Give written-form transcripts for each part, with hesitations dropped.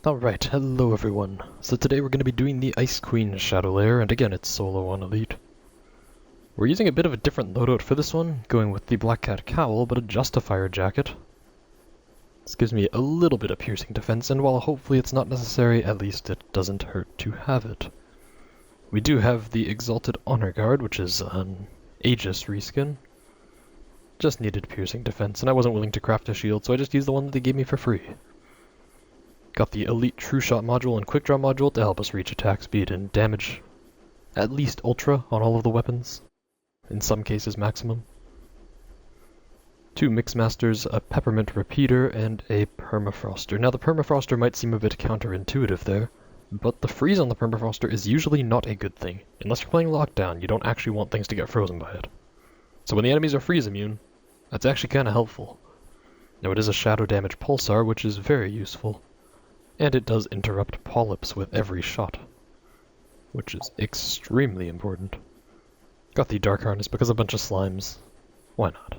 Alright, hello everyone. So today we're going to be doing the Ice Queen Shadow Lair, and again it's solo on Elite. We're using a bit of a different loadout for this one, going with the Black Cat Cowl, but a Justifier jacket. This gives me a little bit of piercing defense, and while hopefully it's not necessary, at least it doesn't hurt to have it. We do have the Exalted Honor Guard, which is an Aegis reskin. Just needed piercing defense, and I wasn't willing to craft a shield, so I just used the one that they gave me for free. Got the Elite True Shot module and Quick Draw module to help us reach attack speed and damage at least ultra on all of the weapons, in some cases maximum. 2 Mixmasters, a Peppermint Repeater, and a Permafroster. Now the Permafroster might seem a bit counterintuitive there, but the freeze on the Permafroster is usually not a good thing. Unless you're playing Lockdown, you don't actually want things to get frozen by it. So when the enemies are freeze immune, that's actually kinda helpful. Now it is a Shadow Damage Pulsar, which is very useful. And it does interrupt polyps with every shot, which is extremely important. Got the Dark Harness because a bunch of slimes. Why not?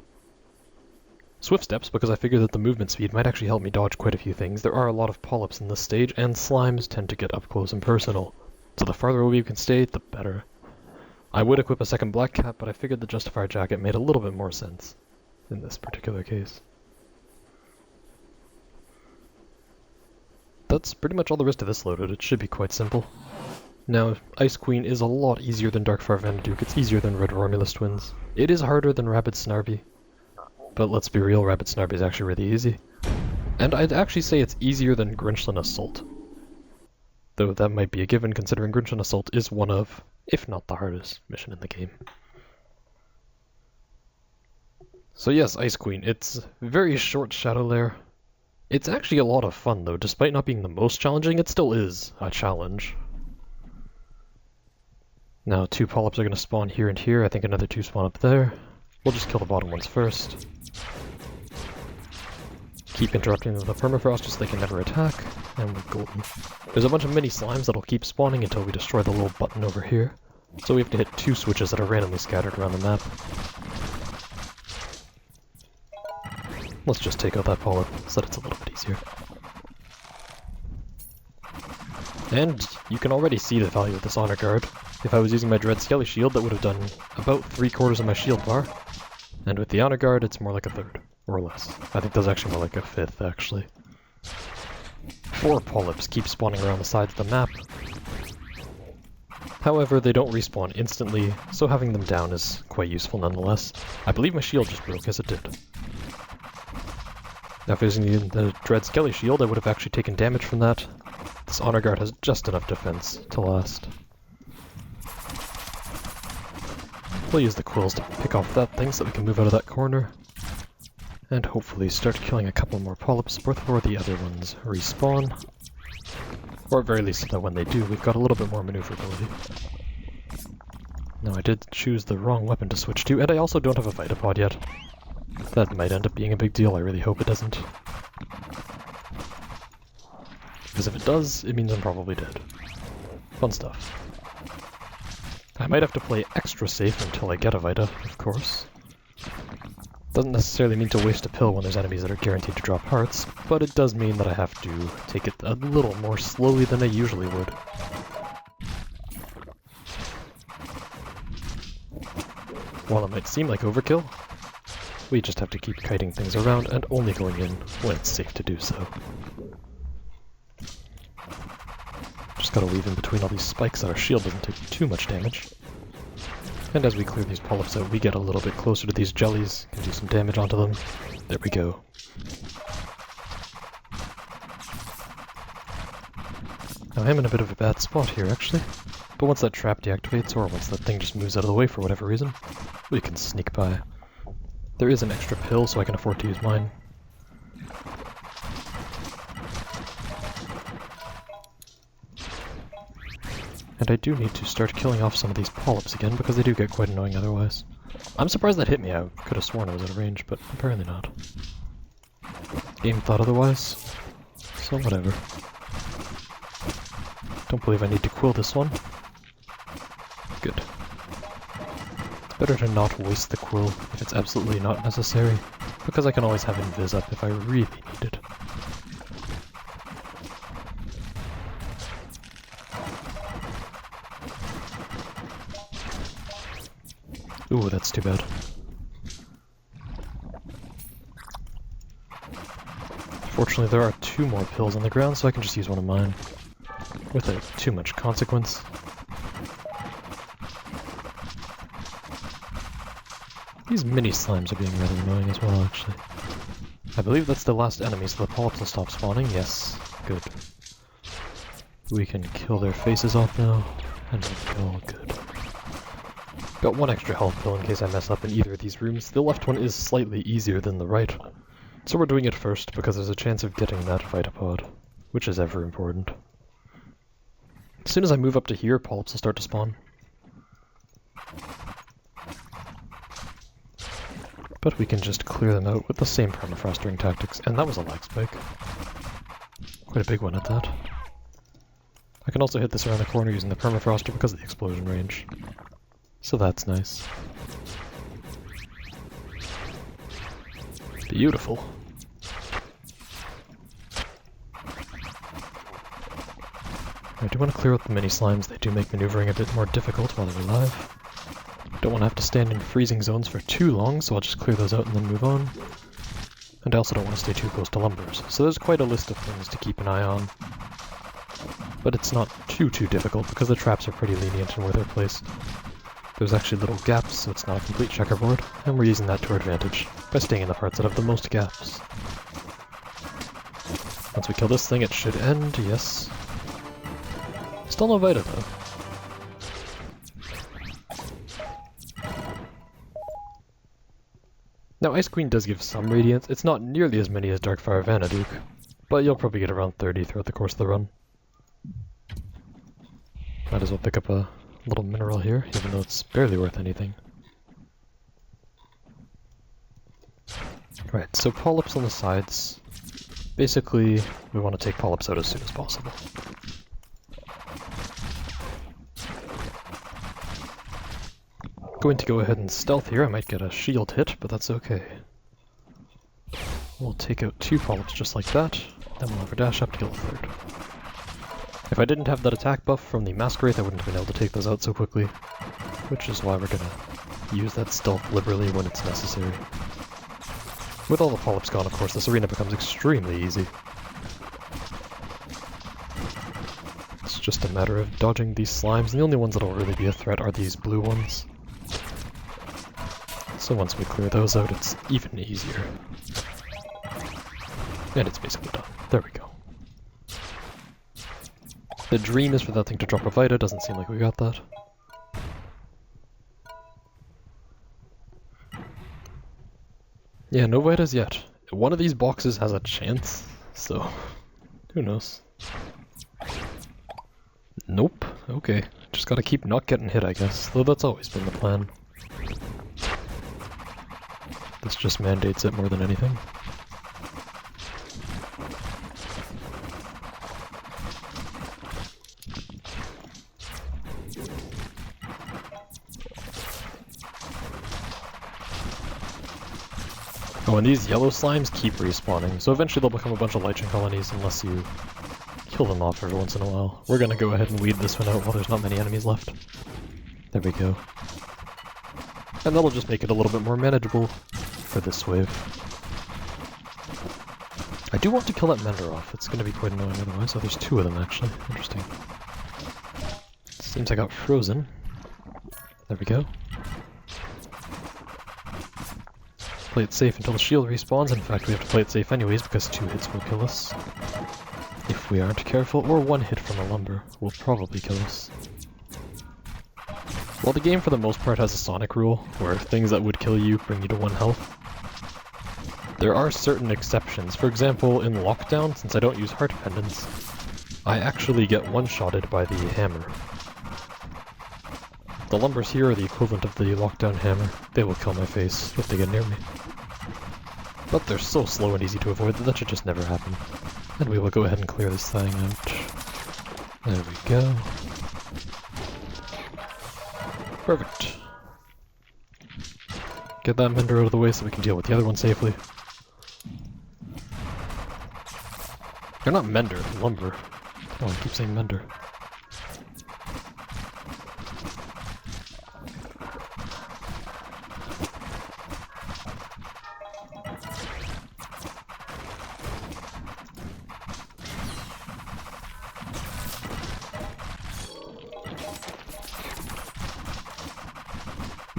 Swift Steps because I figure that the movement speed might actually help me dodge quite a few things. There are a lot of polyps in this stage, and slimes tend to get up close and personal. So the farther away you can stay, the better. I would equip a second Black Cat, but I figured the Justifier jacket made a little bit more sense in this particular case. That's pretty much all the rest of this loadout. It should be quite simple. Now, Ice Queen is a lot easier than Darkfire Vanaduke. It's easier than Red Romulus Twins. It is harder than Rabid Snarby. But let's be real, Rabid Snarby is actually really easy. And I'd actually say it's easier than Grinchlin Assault. Though that might be a given considering Grinchlin Assault is one of, if not the hardest, mission in the game. So yes, Ice Queen. It's very short Shadow Lair. It's actually a lot of fun, though. Despite not being the most challenging, it still is a challenge. Now, 2 polyps are going to spawn here and here. I think another 2 spawn up there. We'll just kill the bottom ones first. Keep interrupting the permafrost just so they can never attack, and we're golden. There's a bunch of mini slimes that'll keep spawning until we destroy the little button over here. So we have to hit 2 switches that are randomly scattered around the map. Let's just take out that polyp so that it's a little bit easier. And you can already see the value of this Honor Guard. If I was using my Dread Skelly Shield, that would have done about 3/4 of my shield bar. And with the Honor Guard, it's more like a third, or less. I think that's actually more like a fifth, actually. 4 polyps keep spawning around the sides of the map. However, they don't respawn instantly, so having them down is quite useful nonetheless. I believe my shield just broke as it did. Now if I was using the Dread Skelly Shield, I would have actually taken damage from that. This Honor Guard has just enough defense to last. We'll use the quills to pick off that thing so that we can move out of that corner. And hopefully start killing a couple more polyps before the other ones respawn. Or at very least so that when they do, we've got a little bit more maneuverability. Now I did choose the wrong weapon to switch to, and I also don't have a Vitapod yet. That might end up being a big deal, I really hope it doesn't. Because if it does, it means I'm probably dead. Fun stuff. I might have to play extra safe until I get a Vita, of course. Doesn't necessarily mean to waste a pill when there's enemies that are guaranteed to drop hearts, but it does mean that I have to take it a little more slowly than I usually would. While it might seem like overkill, we just have to keep kiting things around and only going in when it's safe to do so. Just gotta weave in between all these spikes so our shield doesn't take too much damage. And as we clear these polyps out, we get a little bit closer to these jellies, can do some damage onto them. There we go. Now I am in a bit of a bad spot here, actually. But once that trap deactivates, or once that thing just moves out of the way for whatever reason, we can sneak by. There is an extra pill, so I can afford to use mine. And I do need to start killing off some of these polyps again, because they do get quite annoying otherwise. I'm surprised that hit me. I could have sworn I was out of range, but apparently not. Game thought otherwise, so whatever. Don't believe I need to quill this one. Good. It's better to not waste the quill if it's absolutely not necessary, because I can always have invis up if I really need it. Ooh, that's too bad. Fortunately, there are 2 more pills on the ground, so I can just use one of mine. Without too much consequence. These mini slimes are being rather annoying as well, actually. I believe that's the last enemy, so the polyps will stop spawning. Yes, good. We can kill their faces off now, and oh, good. Got 1 extra health pill in case I mess up in either of these rooms. The left one is slightly easier than the right, so we're doing it first because there's a chance of getting that Vitapod, which is ever important. As soon as I move up to here, polyps will start to spawn. But we can just clear them out with the same permafrostering tactics, and that was a lag spike. Quite a big one at that. I can also hit this around the corner using the permafroster because of the explosion range. So that's nice. Beautiful. I do want to clear out the mini slimes. They do make maneuvering a bit more difficult while they're alive. Don't want to have to stand in freezing zones for too long, so I'll just clear those out and then move on. And I also don't want to stay too close to lumbers, so there's quite a list of things to keep an eye on. But it's not too difficult because the traps are pretty lenient in where they're placed. There's actually little gaps, so it's not a complete checkerboard, and we're using that to our advantage by staying in the parts that have the most gaps. Once we kill this thing, it should end, yes. Still no Vita though. Now, Ice Queen does give some radiance. It's not nearly as many as Darkfire Vanaduke, but you'll probably get around 30 throughout the course of the run. Might as well pick up a little mineral here, even though it's barely worth anything. Right, so polyps on the sides. Basically, we want to take polyps out as soon as possible. Going to go ahead and stealth here. I might get a shield hit, but that's okay. We'll take out 2 polyps just like that, then we'll have our dash up to kill the 3rd. If I didn't have that attack buff from the Mask Wraith, I wouldn't have been able to take those out so quickly, which is why we're gonna use that stealth liberally when it's necessary. With all the polyps gone, of course, this arena becomes extremely easy. It's just a matter of dodging these slimes, and the only ones that'll really be a threat are these blue ones. So once we clear those out, it's even easier. And it's basically done. There we go. The dream is for that thing to drop a Vita, doesn't seem like we got that. Yeah, no Vitas yet. One of these boxes has a chance, so who knows. Nope, okay. Just gotta keep not getting hit, I guess, though that's always been the plan. This just mandates it more than anything. Oh, and these yellow slimes keep respawning, so eventually they'll become a bunch of Lichen colonies unless you kill them off every once in a while. We're gonna go ahead and weed this one out while there's not many enemies left. There we go. And that'll just make it a little bit more manageable for this wave. I do want to kill that Mender off. It's going to be quite annoying otherwise. Oh, there's 2 of them actually. Interesting. Seems I got frozen. There we go. Play it safe until the shield respawns. In fact, we have to play it safe anyways because 2 hits will kill us. If we aren't careful, or 1 hit from a lumber will probably kill us. While the game for the most part has a Sonic rule, where things that would kill you bring you to 1 health, there are certain exceptions. For example, in Lockdown, since I don't use heart pendants, I actually get one-shotted by the hammer. The lumbers here are the equivalent of the Lockdown hammer. They will kill my face if they get near me. But they're so slow and easy to avoid that that should just never happen. And we will go ahead and clear this thing out. There we go. Perfect. Get that Mender out of the way so we can deal with the other one safely. They're not Mender, lumber. Oh, I keep saying Mender.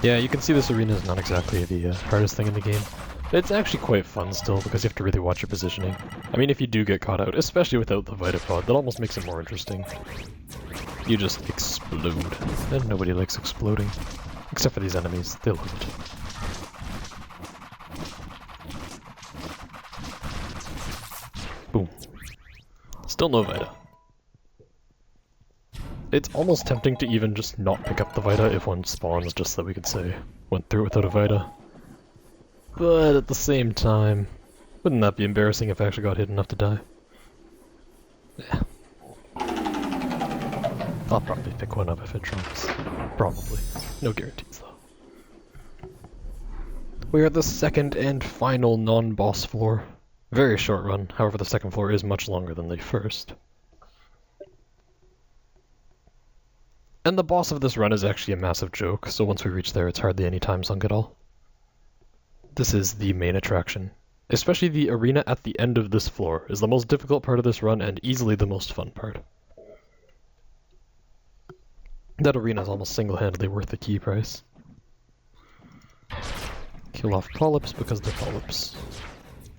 Yeah, you can see this arena is not exactly the hardest thing in the game. It's actually quite fun still, because you have to really watch your positioning. I mean, if you do get caught out, especially without the Vita pod, that almost makes it more interesting. You just explode, and nobody likes exploding. Except for these enemies, they love it. Boom. Still no Vita. It's almost tempting to even just not pick up the Vita if one spawns, just so we could say, went through without a Vita. But at the same time, wouldn't that be embarrassing if I actually got hit enough to die? Yeah. I'll probably pick one up if it drops. Probably. No guarantees though. We are at the second and final non-boss floor. Very short run, however the second floor is much longer than the first. And the boss of this run is actually a massive joke, so once we reach there it's hardly any time sunk at all. This is the main attraction. Especially the arena at the end of this floor is the most difficult part of this run and easily the most fun part. That arena is almost single-handedly worth the key price. Kill off polyps because they're polyps.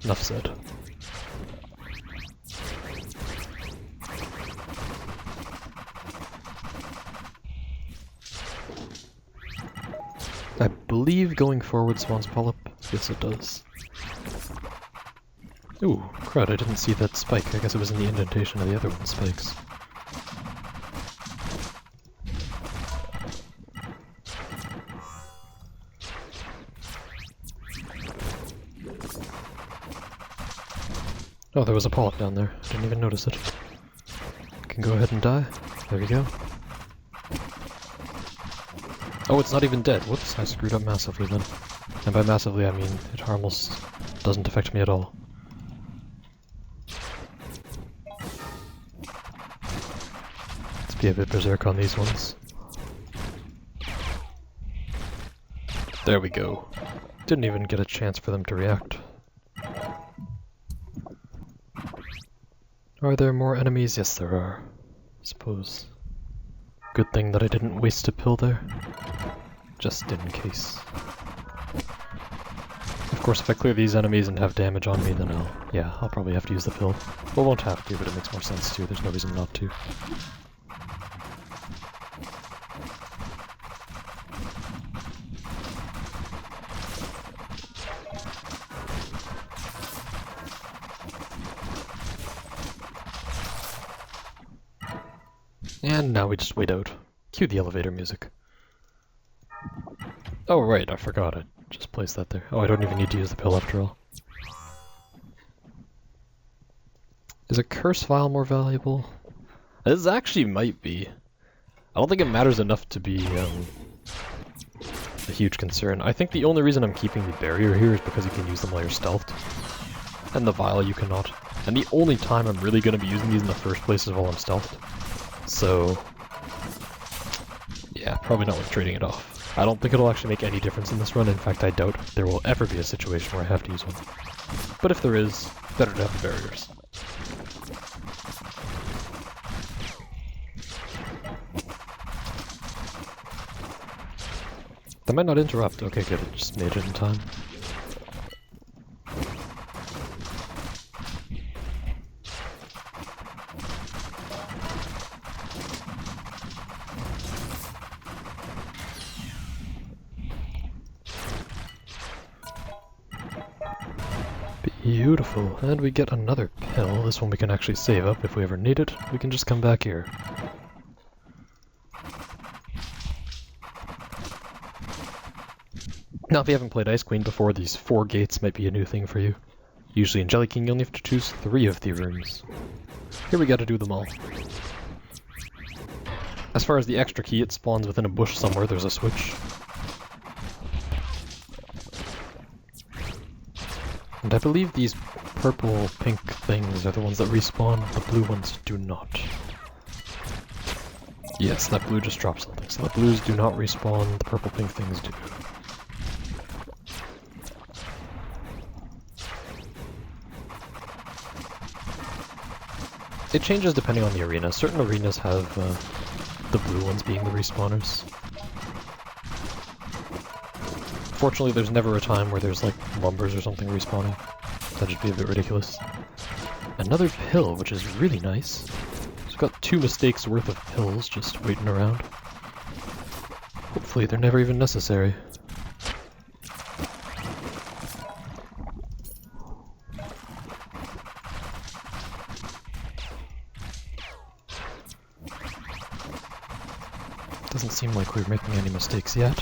Enough said. I believe going forward spawns polyp. Yes, it does. Ooh, crud, I didn't see that spike. I guess it was in the indentation of the other one's spikes. Oh, there was a polyp down there. Didn't even notice it. Can go ahead and die. There we go. Oh, it's not even dead. Whoops, I screwed up massively then. And by massively, I mean it almost doesn't affect me at all. Let's be a bit berserk on these ones. There we go. Didn't even get a chance for them to react. Are there more enemies? Yes, there are. I suppose. Good thing that I didn't waste a pill there. Just in case. Of course, if I clear these enemies and have damage on me, then I'll probably have to use the pill. Well, won't have to, but it makes more sense to. There's no reason not to. And now we just wait out. Cue the elevator music. Oh right, I forgot. I just placed that there. Oh, I don't even need to use the pill after all. Is a curse vial more valuable? This actually might be. I don't think it matters enough to be a huge concern. I think the only reason I'm keeping the barrier here is because you can use them while you're stealthed. And the vial you cannot. And the only time I'm really going to be using these in the first place is while I'm stealthed. So, yeah, probably not worth trading it off. I don't think it'll actually make any difference in this run. In fact, I doubt there will ever be a situation where I have to use one. But if there is, better to have the barriers. That might not interrupt. Okay, good. It just made it in time. Beautiful, and we get another pill. This one we can actually save up if we ever need it. We can just come back here. Now if you haven't played Ice Queen before, these 4 gates might be a new thing for you. Usually in Jelly King you only have to choose 3 of the rooms. Here we gotta do them all. As far as the extra key, it spawns within a bush somewhere. There's a switch. And I believe these purple pink things are the ones that respawn, the blue ones do not. Yes, that blue just dropped something, so the blues do not respawn, the purple pink things do. It changes depending on the arena. Certain arenas have the blue ones being the respawners. Unfortunately, there's never a time where there's like lumbers or something respawning. That'd just be a bit ridiculous. Another pill, which is really nice. So I've got 2 mistakes worth of pills just waiting around. Hopefully they're never even necessary. Doesn't seem like we're making any mistakes yet,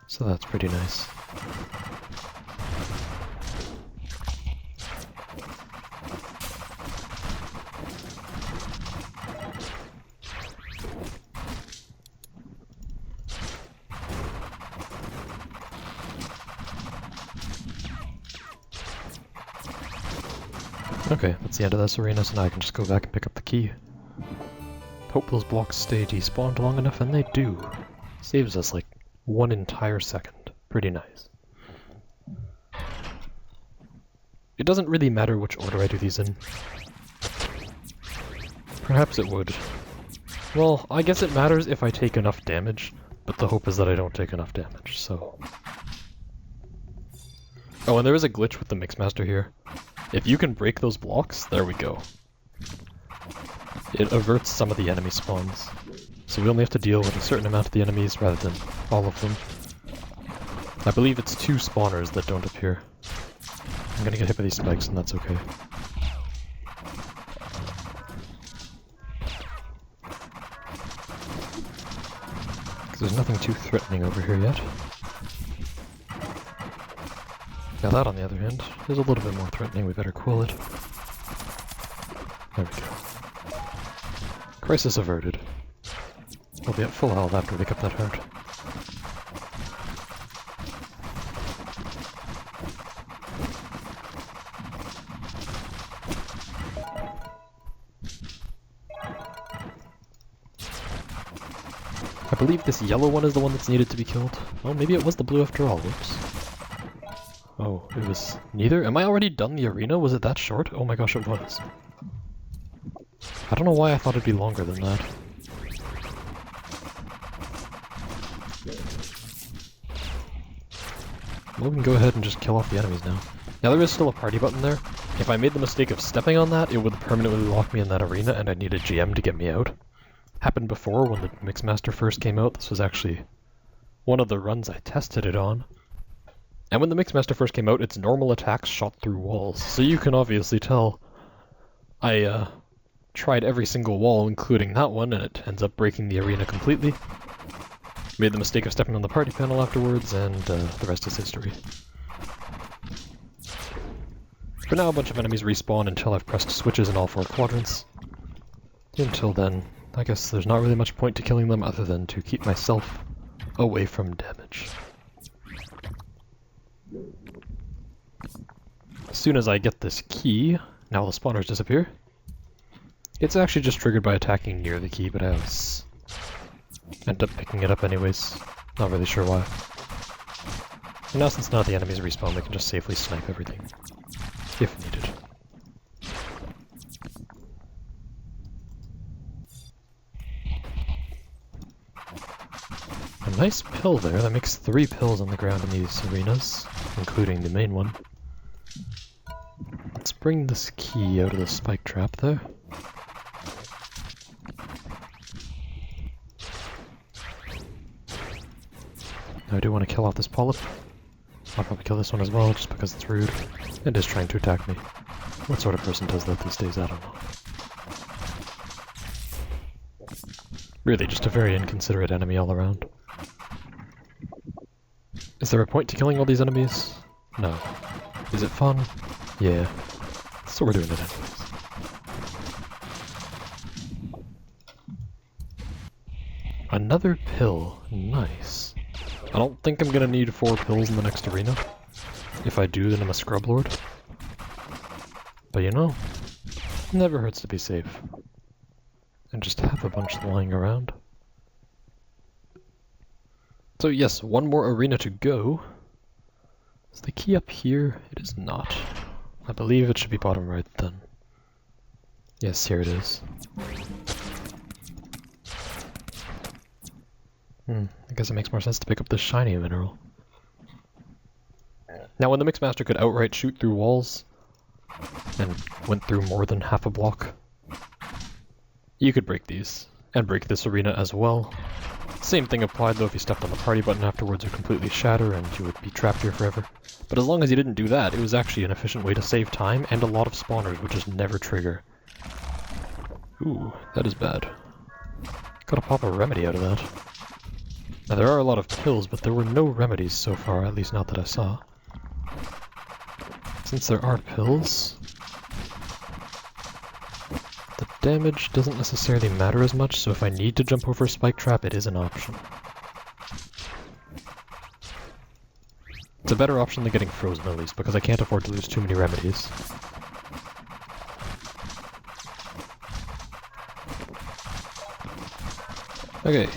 so that's pretty nice. Okay, that's the end of this arena, so now I can just go back and pick up the key. Hope those blocks stay despawned long enough, and they do. Saves us like 1 entire second. Pretty nice. It doesn't really matter which order I do these in. Perhaps it would. Well, I guess it matters if I take enough damage, but the hope is that I don't take enough damage, so... Oh, and there is a glitch with the Mixmaster here. If you can break those blocks, there we go. It averts some of the enemy spawns. So we only have to deal with a certain amount of the enemies rather than all of them. I believe it's 2 spawners that don't appear. I'm gonna get hit by these spikes and that's okay. Because there's nothing too threatening over here yet. Now that, on the other hand, is a little bit more threatening. We better cool it. There we go. Crisis averted. We'll be at full health after we pick up that heart. I believe this yellow one is the one that's needed to be killed. Oh, maybe it was the blue after all. Whoops. Oh, it was neither? Am I already done the arena? Was it that short? Oh my gosh, it was. I don't know why I thought it'd be longer than that. Well, we can go ahead and just kill off the enemies now. Now there is still a party button there. If I made the mistake of stepping on that, it would permanently lock me in that arena and I'd need a GM to get me out. Happened before when the Mixmaster first came out. This was actually one of the runs I tested it on. And when the Mixmaster first came out, its normal attacks shot through walls. So you can obviously tell I tried every single wall, including that one, and it ends up breaking the arena completely. Made the mistake of stepping on the party panel afterwards, and the rest is history. For now, a bunch of enemies respawn until I've pressed switches in all 4 quadrants. Until then, I guess there's not really much point to killing them other than to keep myself away from damage. As soon as I get this key, now the spawners disappear. It's actually just triggered by attacking near the key, but I always end up picking it up anyways. Not really sure why. And now since none of the enemies respawn, we can just safely snipe everything, if needed. A nice pill there. That makes 3 pills on the ground in these arenas, including the main one. Let's bring this key out of the spike trap there. Now I do want to kill off this polyp. I'll probably kill this one as well, just because it's rude. It is trying to attack me. What sort of person does that these days? I don't know. Really, just a very inconsiderate enemy all around. Is there a point to killing all these enemies? No. Is it fun? Yeah. So we're doing it anyways. Another pill. Nice. I don't think I'm gonna need 4 pills in the next arena. If I do, then I'm a scrub lord. But you know, it never hurts to be safe. And just have a bunch lying around. So yes, 1 more arena to go. Is the key up here? It is not. I believe it should be bottom right then. Yes, here it is. I guess it makes more sense to pick up this shiny mineral. Now when the Mixmaster could outright shoot through walls, and went through more than half a block, you could break these, and break this arena as well. Same thing applied though if you stepped on the party button afterwards, it would completely shatter and you would be trapped here forever. But as long as you didn't do that, it was actually an efficient way to save time, and a lot of spawners would just never trigger. Ooh, that is bad. Gotta pop a remedy out of that. Now there are a lot of pills, but there were no remedies so far, at least not that I saw. Since there are pills, the damage doesn't necessarily matter as much, so if I need to jump over a spike trap, it is an option. It's a better option than getting frozen at least, because I can't afford to lose too many remedies. Okay.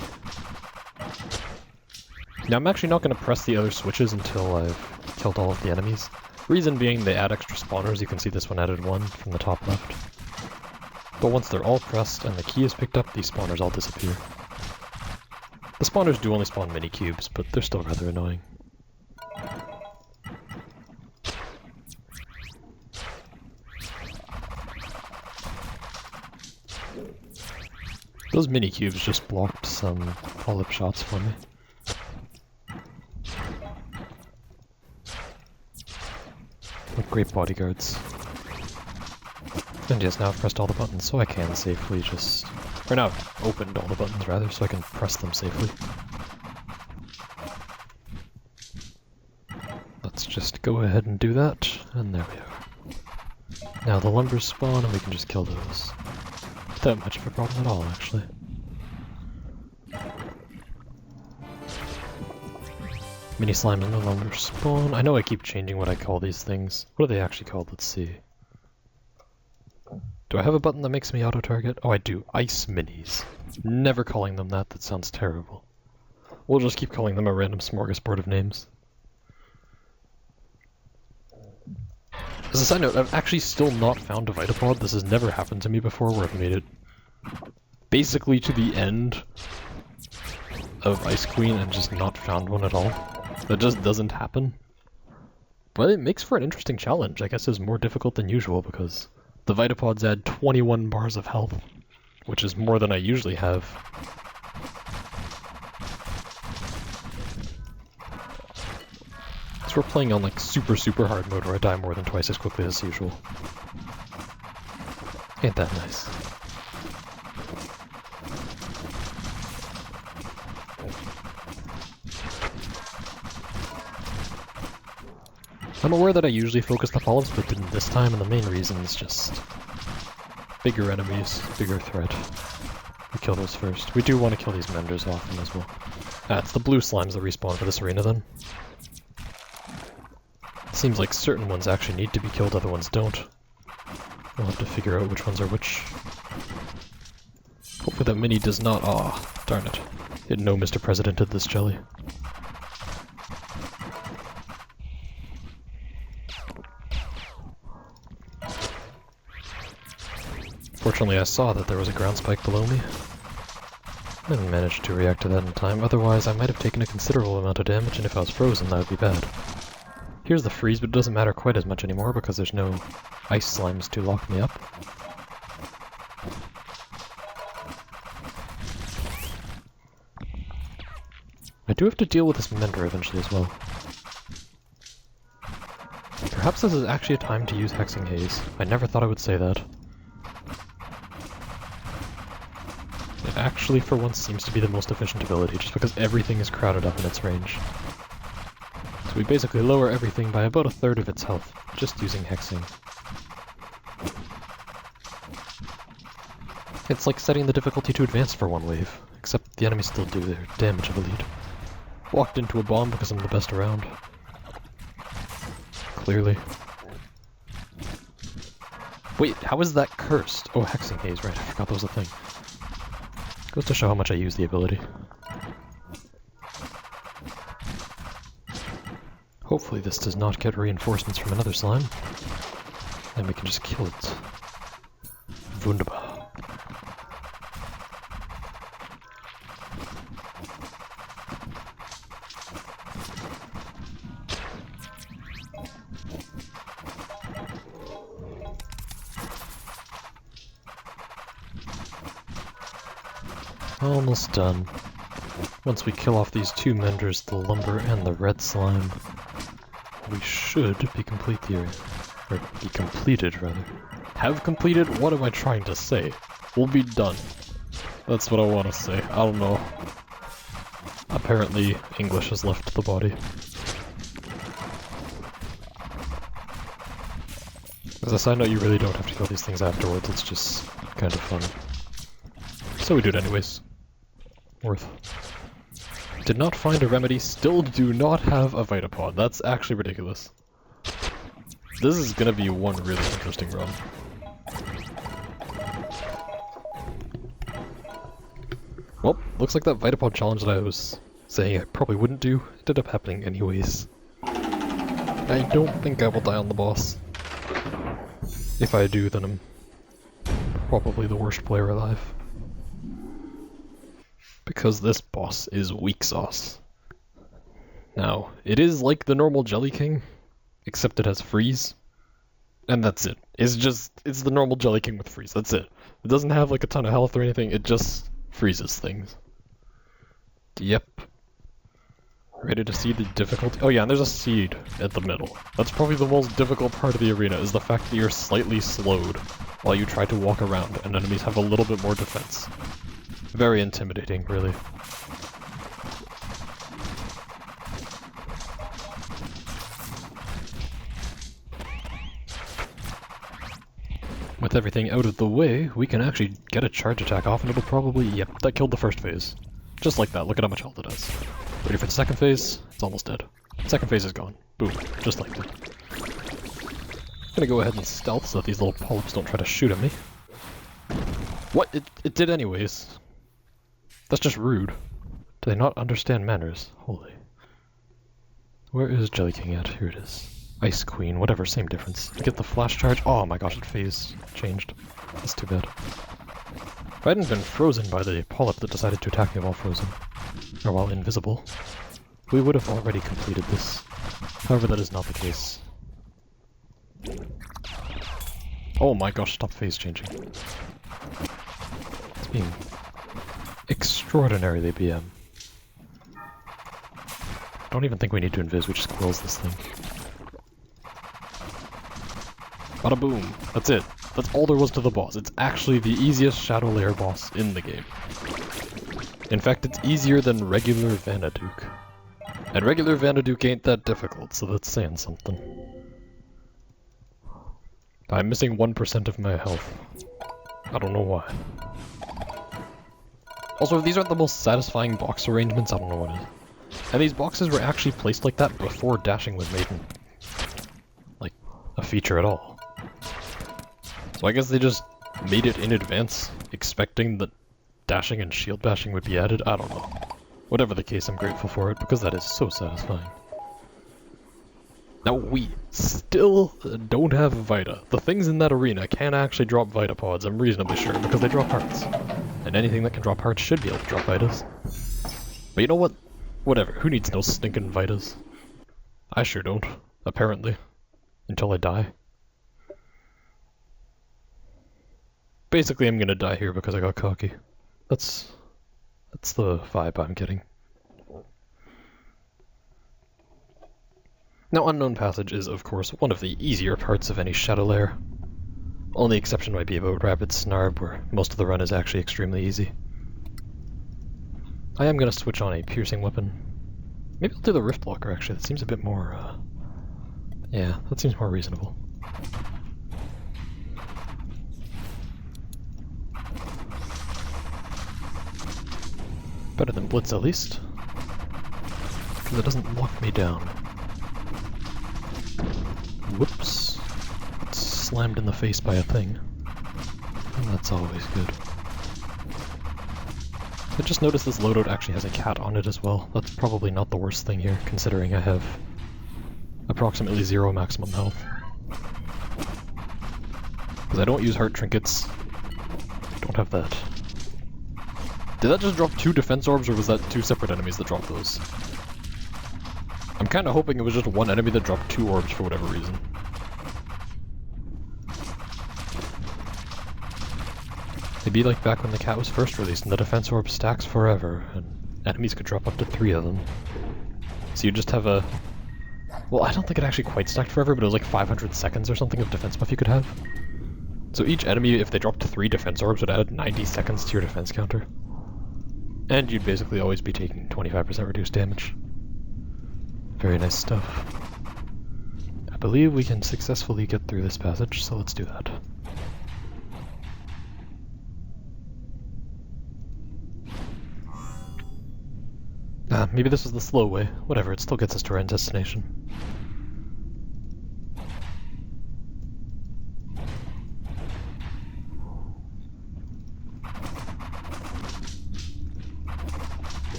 Now I'm actually not going to press the other switches until I've killed all of the enemies. Reason being they add extra spawners, you can see this one added one from the top left. But once they're all pressed and the key is picked up, these spawners all disappear. The spawners do only spawn mini cubes, but they're still rather annoying. Those mini cubes just blocked some follow-up shots for me. Like great bodyguards. And yes, now I've pressed all the buttons, so I can safely just... Or now I've opened all the buttons, rather, so I can press them safely. Let's just go ahead and do that, and there we are. Now the lumbers spawn, and we can just kill those. Not that much of a problem at all, actually. Mini slimes and the lumbers spawn. I know I keep changing what I call these things. What are they actually called? Let's see. Do I have a button that makes me auto-target? Oh, I do. Ice minis. Never calling them that, that sounds terrible. We'll just keep calling them a random smorgasbord of names. As a side note, I've actually still not found a Vitapod. This has never happened to me before where I've made it basically to the end of Ice Queen and just not found one at all. That just doesn't happen. But it makes for an interesting challenge. I guess it's more difficult than usual because the Vitapods add 21 bars of health, which is more than I usually have. So we're playing on like super hard mode where I die more than twice as quickly as usual. Ain't that nice? I'm aware that I usually focus the follow-ups, but didn't this time, and the main reason is just bigger enemies, bigger threat. We kill those first. We do want to kill these menders often as well. It's the blue slimes that respawn for this arena then. Seems like certain ones actually need to be killed, other ones don't. We'll have to figure out which ones are which. Hopefully that mini does not— aw, darn it. Didn't know Mr. President did this jelly. Fortunately I saw that there was a ground spike below me. I didn't manage to react to that in time, otherwise I might have taken a considerable amount of damage, and if I was frozen that would be bad. Here's the freeze, but it doesn't matter quite as much anymore because there's no ice slimes to lock me up. I do have to deal with this Mender eventually as well. Perhaps this is actually a time to use Hexing Haze. I never thought I would say that. It actually, for once, seems to be the most efficient ability, just because everything is crowded up in its range. So we basically lower everything by about 1/3 of its health, just using Hexing. It's like setting the difficulty to advanced for one wave, except the enemies still do their damage of a lead. Walked into a bomb because I'm the best around. Clearly. Wait, how is that cursed? Oh, Hexing Haze, right, I forgot that was a thing. Goes to show how much I use the ability. Hopefully this does not get reinforcements from another slime. Then we can just kill it. Wunderbar. Almost done. Once we kill off these two menders, the lumber and the red slime, we should be complete the area. Or be completed, rather. Have completed? What am I trying to say? We'll be done. That's what I want to say. I don't know. Apparently, English has left the body. As a side note, you really don't have to kill these things afterwards, it's just kind of fun. So we do it anyways. Worth. Did not find a remedy, still do not have a Vitapod. That's actually ridiculous. This is gonna be one really interesting run. Well, looks like that Vitapod challenge that I was saying I probably wouldn't do ended up happening anyways. I don't think I will die on the boss. If I do, then I'm probably the worst player alive. Because this boss is weak sauce. Now, it is like the normal Jelly King, except it has freeze. And that's it. It's the normal Jelly King with freeze, that's it. It doesn't have like a ton of health or anything, it just freezes things. Yep. Ready to see the difficulty? Oh yeah, and there's a seed at the middle. That's probably the most difficult part of the arena, is the fact that you're slightly slowed while you try to walk around and enemies have a little bit more defense. Very intimidating, really. With everything out of the way, we can actually get a charge attack off and it'll probably... Yep, that killed the first phase. Just like that, look at how much health it has. Ready for the second phase? It's almost dead. Second phase is gone. Boom. Just like that. I'm gonna go ahead and stealth so that these little polyps don't try to shoot at me. What? It did anyways. That's just rude. Do they not understand manners? Holy. Where is Jelly King at? Here it is. Ice Queen, whatever, same difference. Get the flash charge. Oh my gosh, it phase changed. That's too bad. If I hadn't been frozen by the polyp that decided to attack me while frozen, or while invisible, we would have already completed this. However, that is not the case. Oh my gosh, stop phase changing. It's being extraordinarily BM. I don't even think we need to invis, we just quills this thing. Bada boom! That's it. That's all there was to the boss. It's actually the easiest Shadow Lair boss in the game. In fact, it's easier than regular Vanaduke. And regular Vanaduke ain't that difficult, so that's saying something. I'm missing 1% of my health. I don't know why. Also, if these aren't the most satisfying box arrangements, I don't know what is. And these boxes were actually placed like that before dashing was made like a feature at all. So I guess they just made it in advance, expecting that dashing and shield bashing would be added. I don't know. Whatever the case, I'm grateful for it, because that is so satisfying. Now, we still don't have Vita. The things in that arena can actually drop Vitapods, I'm reasonably sure, because they drop hearts. And anything that can drop hearts should be able to drop Vitas. But you know what? Whatever, who needs no stinking Vitas? I sure don't, apparently. Until I die. Basically, I'm gonna die here because I got cocky. That's the vibe I'm getting. Now, Unknown Passage is, of course, one of the easier parts of any Shadow Lair. Only exception might be about Rapid Snarb, where most of the run is actually extremely easy. I am gonna switch on a piercing weapon. Maybe I'll do the Rift Blocker, actually. That seems a bit more, yeah, that seems more reasonable. Better than Blitz, at least. Because it doesn't lock me down. Whoops. It's slammed in the face by a thing. And that's always good. I just noticed this loadout actually has a cat on it as well. That's probably not the worst thing here, considering I have approximately 0 maximum health. Because I don't use heart trinkets. Don't have that. Did that just drop 2 defense orbs, or was that 2 separate enemies that dropped those? I'm kinda hoping it was just one enemy that dropped 2 orbs for whatever reason. I It'd be like back when the cat was first released and the defense orb stacks forever, and enemies could drop up to 3 of them. So you just have a... Well, I don't think it actually quite stacked forever, but it was like 500 seconds or something of defense buff you could have. So each enemy, if they dropped 3 defense orbs, would add 90 seconds to your defense counter. And you'd basically always be taking 25% reduced damage. Very nice stuff. I believe we can successfully get through this passage, so let's do that. Maybe this was the slow way. Whatever, it still gets us to our end destination.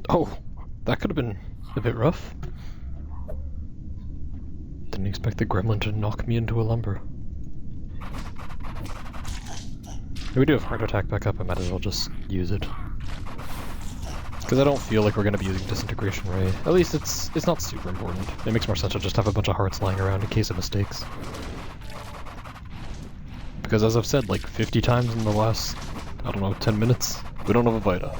Oh, that could have been a bit rough. Didn't expect the gremlin to knock me into a lumber. If we do have heart attack back up, I might as well just use it. Because I don't feel like we're going to be using disintegration ray. At least it's not super important. It makes more sense to just have a bunch of hearts lying around in case of mistakes. Because as I've said like 50 times in the last, I don't know, 10 minutes, we don't have a Vita.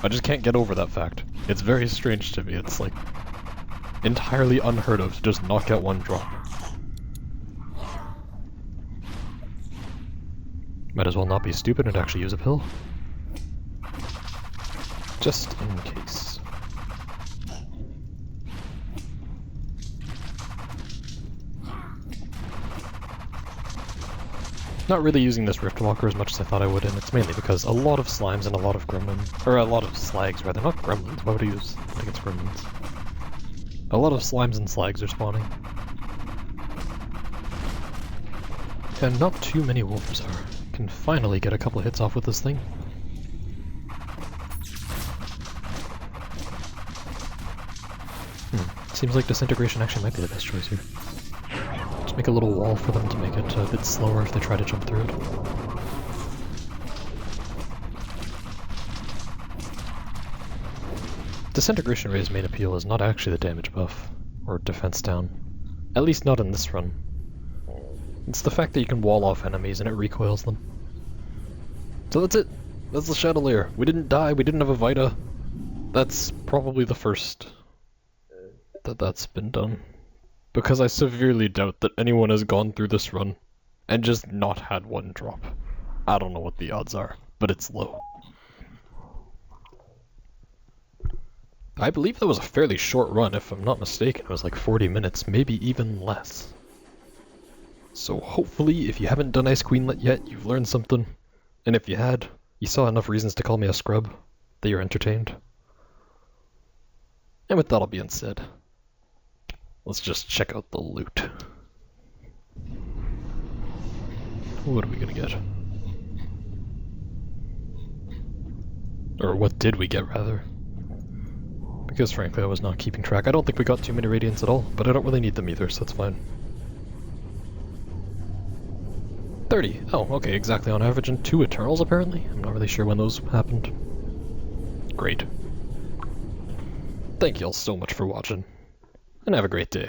I just can't get over that fact. It's very strange to me. It's like entirely unheard of to just not get 1 drop. Might as well not be stupid and actually use a pill. Just in case. Not really using this Rift Walker as much as I thought I would, and it's mainly because a lot of slimes and a lot of gremlins, or a lot of slags rather, not gremlins, why would I use, I think it's gremlins. A lot of slimes and slags are spawning. And not too many wolves are. Can finally get a couple hits off with this thing. Seems like disintegration actually might be the best choice here. Just make a little wall for them to make it a bit slower if they try to jump through it. Disintegration Ray's main appeal is not actually the damage buff, or defense down. At least not in this run. It's the fact that you can wall off enemies and it recoils them. So that's it! That's the Shadow Lair. We didn't die, we didn't have a Vita. That's probably the first that's been done. Because I severely doubt that anyone has gone through this run and just not had 1 drop. I don't know what the odds are, but it's low. I believe that was a fairly short run, if I'm not mistaken. It was like 40 minutes, maybe even less. So hopefully, if you haven't done Ice Queenlet yet, you've learned something. And if you had, you saw enough reasons to call me a scrub, that you're entertained. And with that all being said, let's just check out the loot. What are we gonna get? Or what did we get, rather? Because frankly, I was not keeping track. I don't think we got too many radiants at all, but I don't really need them either, so that's fine. 30. Oh, okay, exactly on average, and 2 Eternals apparently? I'm not really sure when those happened. Great. Thank you all so much for watching, and have a great day.